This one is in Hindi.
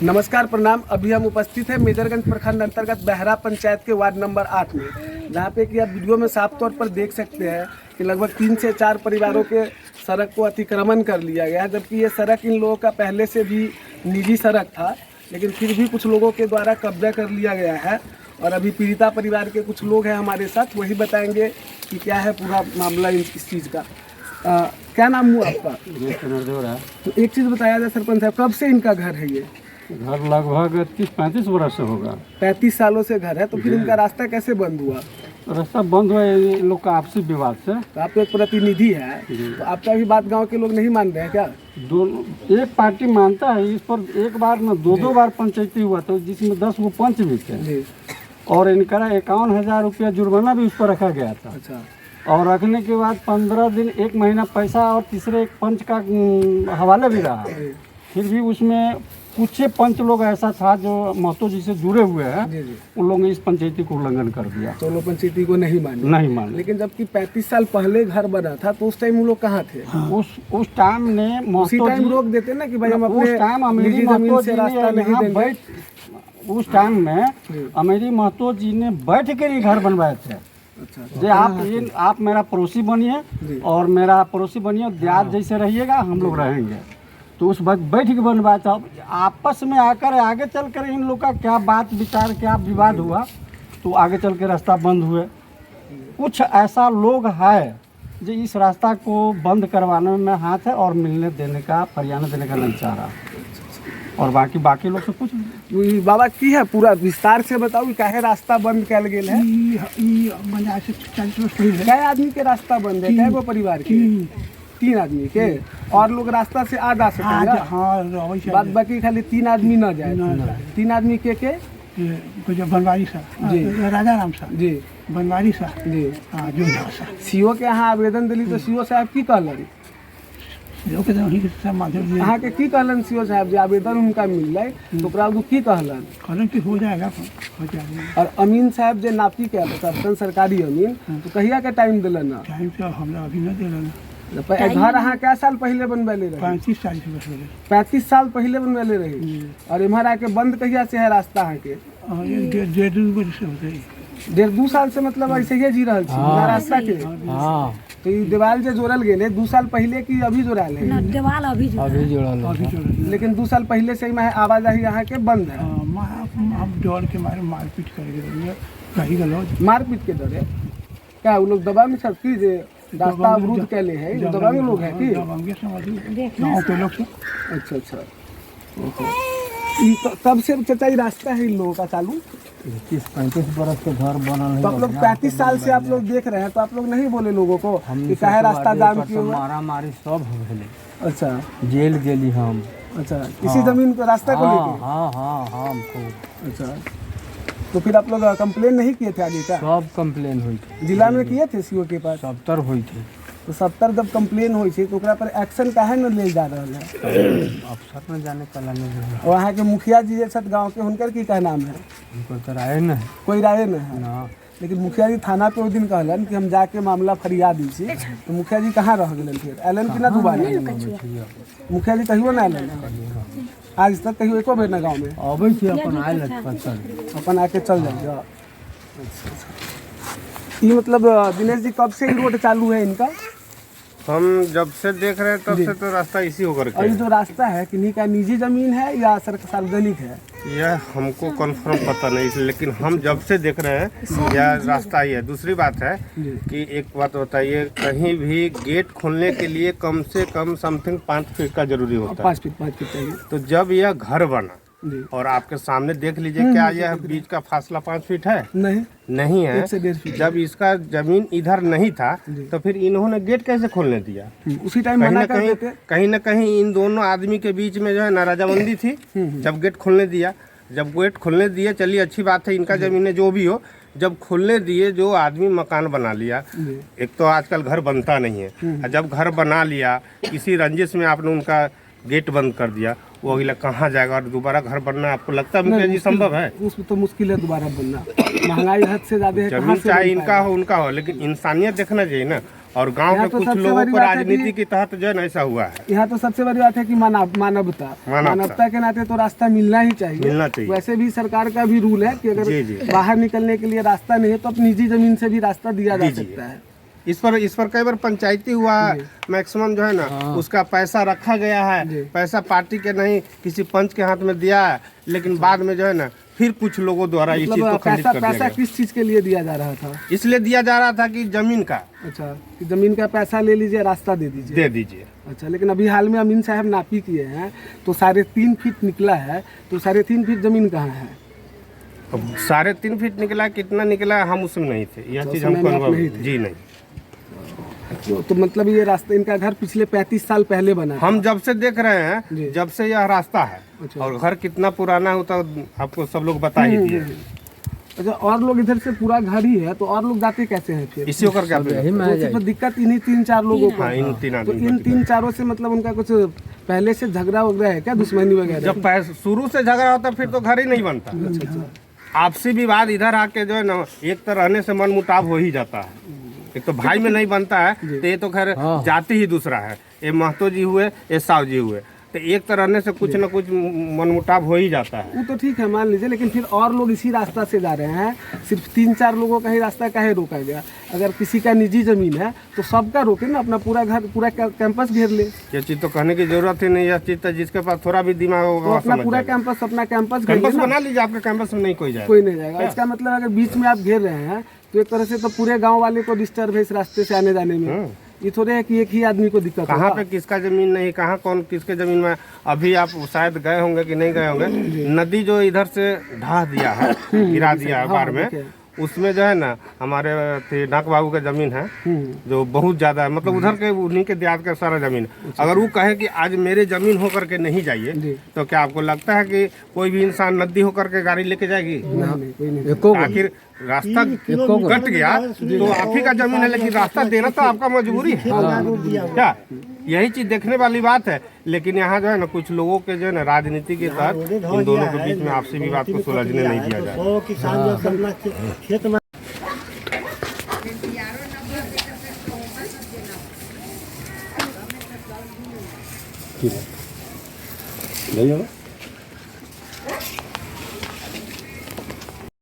नमस्कार प्रणाम। अभी हम उपस्थित हैं मेजरगंज प्रखंड अंतर्गत बहरा पंचायत के वार्ड नंबर 8 में, जहाँ पे कि आप वीडियो में साफ तौर पर देख सकते हैं कि लगभग 3 से 4 परिवारों के सड़क को अतिक्रमण कर लिया गया है। जबकि ये सड़क इन लोगों का पहले से भी निजी सड़क था, लेकिन फिर भी कुछ लोगों के द्वारा कब्जा कर लिया गया है। और अभी पीड़िता परिवार के कुछ लोग हैं हमारे साथ, वही बताएंगे कि क्या है पूरा मामला इस चीज़ का। क्या नाम हुआ आपका? तो एक चीज़ बताया जाए सरपंच साहब, कब से इनका घर है? ये घर लगभग 30-35 वर्ष से होगा। 35 सालों से घर है, तो फिर इनका रास्ता कैसे बंद हुआ? रास्ता बंद हुआ ये लोग का आपसी विवाद से। तो आप एक प्रतिनिधि है, तो आपका भी बात गांव के लोग नहीं मान रहे हैं क्या? दोनों एक पार्टी मानता है इस पर। एक बार न दो बार पंचायती हुआ था, जिसमें 10 गो पंच भी थे और इनका 51,000 रुपया जुर्माना भी उस पर रखा गया था। अच्छा। और रखने के बाद 15 दिन 1 महीना पैसा और तीसरे एक पंच का हवाला भी रहा। फिर भी उसमें कुछ पंच लोग ऐसा था जो महतो जी से जुड़े हुए हैं, उन लोगों ने इस पंचायती को उल्लंघन कर दिया। तो लोग पंचायती को नहीं माने। लेकिन जबकि 35 साल पहले घर बना था, तो उस टाइम वो लोग कहाँ थे? उस टाइम ने उसी टाइम रोक देते ना कि भाई हम अपने उस टाइम निजी जमीन से रास्ता नहीं देंगे। उस टाइम में अमेरी महतो जी ने बैठ कर ही घर बनवाए थे। अच्छा। आप मेरा पड़ोसी बनिए और मेरा पड़ोसी बनिए, ब्याज जैसे रहिएगा हम लोग रहेंगे। तो उस वक्त बैठ के बनवाया था। आपस में आकर आगे चलकर इन लोग का क्या बात विचार, क्या विवाद हुआ, तो आगे चल के रास्ता बंद हुए। कुछ ऐसा लोग है जो इस रास्ता को बंद करवाने में हाथ है और मिलने देने का, फरियाना देने का नहीं चाह रहा। और बाकी लोग से कुछ बाबा की है पूरा विस्तार से बताओ कि काहे रास्ता बंद कल गेल है? क्या आदमी के रास्ता बंद है? क्या परिवार के? 3 आदमी के। और लोग रास्ता से आ जा सकते, बाद बाकी खाली 3 आदमी न जाए। 3 आदमी के बनवारी साहब जी, राजा राम साहब जी, बनवारी साहब जी, सीओ के यहाँ आवेदन दिली तो सीओ साहब की कहलन? अहाँ के की कहलन सीओ साहब जी? आवेदन उनका मिल जाए तो की कहलन कि हो जाएगा। और अमीन साहब जो नापी के प्रशासन सरकारी अमीन, तो कहिया के टाइम दिलन? टाइम तो हमरा अभी न दिलन। घर अहाँ क्या साल पहले बनवेले रहे? 35 साल से 35 साल पहले बनवेले रही। और इम्हर आके बंद कहिया से है रास्ता? अहाँ के 1.5-2 साल से मतलब ऐसे ही जी रहा है रास्ता के। तो ये दीवार जो जोड़ल गए 2 साल पहले की अभी जोड़ल है? दीवार अभी जोड़ल। लेकिन 2 साल पहले से ही आवाजाही यहाँ के बंद है। अब डर के मारे मारपीट कर मारपीट के डरे क्या वो लोग दबा में सब चीज रास्ता अवरुद्ध के लिए है? दबा में लोग है कि अच्छा। कब से चाचा ये रास्ता है इन लोगों का चालू? 30-35 बरस के घर बनल। तो आप लोग 35 साल से आप लोग देख रहे हैं, तो आप लोग नहीं बोले लोगों को कि काहे रास्ता जाम किए हुए? मारा-मारी सब हो गए। अच्छा। जेल गेली हम। अच्छा, इसी जमीन को रास्ता को लेके? हाँ हमको। अच्छा, तो फिर आप लोग कंप्लेन नहीं किए थे आगे का? सब कंप्लेन हुई थी। जिला में किए थे सीओ के पास? 70 हुई थी। तो 70 जब कंप्लेन हुई थी तो ओकरा पर एक्शन काहे न ले जा रहा है? अफसर में जाने का नहीं। और वहाँ के मुखिया जी जैसा गांव के हुनकर की क्या नाम है? उनको तो राय न है। कोई राय न है ना। लेकिन मुखिया जी थाना पे उस दिन कहलन कि हम जाके मामला फरियाद दी छी। तो मुखिया जी कहाँ रह गए? फिर एलन कि ना दोबारा? मुखिया जी कहियो ना एलन आज तक? कहियो एको बेर ना गाँव में अबै छी? अपन आके चल जाइए। ये मतलब दिनेश जी कब से ही रोड चालू है इनका? हम जब से देख रहे हैं तब से तो रास्ता इसी होकर के। और ये जो रास्ता है किन्हीं का निजी जमीन है या सार्वजनिक है? यह हमको कंफर्म पता नहीं, लेकिन हम जब से देख रहे हैं यह रास्ता ही है। दूसरी बात है कि एक बात बताइए, कहीं भी गेट खोलने के लिए कम से कम समथिंग 5 फीट का जरूरी होता है। 5 फीट चाहिए। तो जब यह घर बना और आपके सामने देख लीजिए, क्या यह बीच का फासला 5 फीट है? नहीं है। 1 से 1.5 फीट। जब इसका जमीन इधर नहीं था तो फिर इन्होंने गेट कैसे खोलने दिया? उसी टाइम कहीं न कहीं इन दोनों आदमी के बीच में जो है नाराजमंदी थी। जब गेट खोलने दिए, चलिए अच्छी बात है, इनका जमीन है जो भी हो। जब खोलने दिए, जो आदमी मकान बना लिया, एक तो आजकल घर बनता नहीं है, जब घर बना लिया किसी रंजिश में आपने उनका गेट बंद कर दिया, वो अगला कहाँ जाएगा? और दोबारा घर बनना आपको लगता है मुखिया जी संभव है? उसमें तो मुश्किल है दोबारा बनना। महंगाई हद से ज्यादा है। जमीन चाहे इनका हो उनका हो, लेकिन इंसानियत देखना चाहिए ना। और गांव यहाँ के तो कुछ सबसे लोगों बड़ी को बात है राजनीति कि- के तहत जो है ना ऐसा हुआ है। यहाँ तो सबसे बड़ी बात है कि मानवता के नाते तो रास्ता मिलना ही चाहिए। मिलना चाहिए। वैसे भी सरकार का भी रूल है कि अगर जी, जी। बाहर निकलने के लिए रास्ता नहीं है तो अपनी निजी जमीन से भी रास्ता दिया जा दीजिए। सकता है। इस पर कई बार पंचायती हुआ है, मैक्सिमम जो है ना उसका पैसा रखा गया है, पैसा पार्टी के नहीं किसी पंच के हाथ में दिया है, लेकिन बाद में जो है ना फिर कुछ लोगों द्वारा इस चीज को मतलब खंडित पैसा कर दिया पैसा गया। किस चीज के लिए दिया जा रहा था? इसलिए दिया जा रहा था कि जमीन का अच्छा, कि जमीन का पैसा ले लीजिए, रास्ता दे दीजिए। दे दीजिए। अच्छा, लेकिन अभी हाल में अमीन साहब नापी किए हैं तो 3.5 फीट निकला है, तो 3.5 फीट जमीन कहाँ है? अब 3.5 फीट निकला, कितना निकला हम उसमें नहीं थे, यह चीज उसमें हमको आप अनुभव नहीं थे। जी नहीं। तो मतलब ये रास्ता, इनका घर पिछले 35 साल पहले बना था। हम जब से देख रहे हैं, जी। जब से यह रास्ता है, अच्छा। और घर कितना पुराना होता आपको सब लोग बता ही दिए। अच्छा, और लोग इधर से पूरा घर ही है तो और लोग जाते कैसे हैं फिर? इसी होकर क्या तो सिर्फ दिक्कत इन्हीं 3-4 लोगों को। हाँ, इन 3 तो आदमी इन को 3-4 से मतलब उनका कुछ पहले से झगड़ा वगैरह है क्या, दुश्मनी वगैरह? जब शुरू से झगड़ा होता फिर तो घर ही नहीं बनता। आपसी विवाद इधर आके जो है ना एक तो रहने से मन मुटाव हो ही जाता है। एक तो भाई में नहीं बनता है, तो ये तो खैर जाति ही दूसरा है। ये महतो जी हुए, ये साव जी हुए, तो एक तो रहने से कुछ न कुछ मनमुटाव हो ही जाता है। वो तो ठीक है मान लीजिए, लेकिन फिर और लोग इसी रास्ता से जा रहे हैं, सिर्फ 3-4 लोगों का ही रास्ता काहे रोका गया? अगर किसी का निजी जमीन है तो सबका रोके ना, अपना पूरा घर पूरा कैंपस घेर ले। ये चीज तो कहने की जरूरत ही नहीं। यह चीज तो जिसके पास थोड़ा भी दिमाग तो होगा अपना समझ पूरा जाएगा। कैंपस अपना कैंपस घेर कैंपस ले ना। बना लीजिए, आपके कैंपस में नहीं कोई जाए। कोई नहीं जाएगा। इसका मतलब अगर बीच में आप घेर रहे हैं तो एक तरह से तो पूरे गांव वाले को डिस्टर्ब है इस रास्ते से आने जाने में। ये थोड़े है कि एक ही आदमी को दिक्कत कहाँ होगा। पे किसका जमीन नहीं, कहाँ कौन किसके जमीन में। अभी आप शायद गए होंगे कि नहीं गए होंगे, नदी जो इधर से ढा दिया है, गिरा दिया है बाढ़ में, देखे। उसमें जो है ना हमारे ढाक बाबू का जमीन है जो बहुत ज्यादा है, मतलब उधर के उन्हीं के देहात का सारा जमीन है। अगर वो कहे कि आज मेरे जमीन होकर के नहीं जाइए, तो क्या आपको लगता है कि कोई भी इंसान नदी होकर के गाड़ी लेके जाएगी? नहीं, कोई नहीं। आखिर रास्ता कट गया तो आप ही का जमीन है, लेकिन रास्ता देना तो आपका मजबूरी है क्या? यही चीज देखने वाली बात है। लेकिन यहाँ जो है ना कुछ लोगों के जो है ना राजनीति के तहत इन दोनों के बीच में आपसी विवाद को सुलझने नहीं दिया जा रहा। किसान जो अपना खेत में नहीं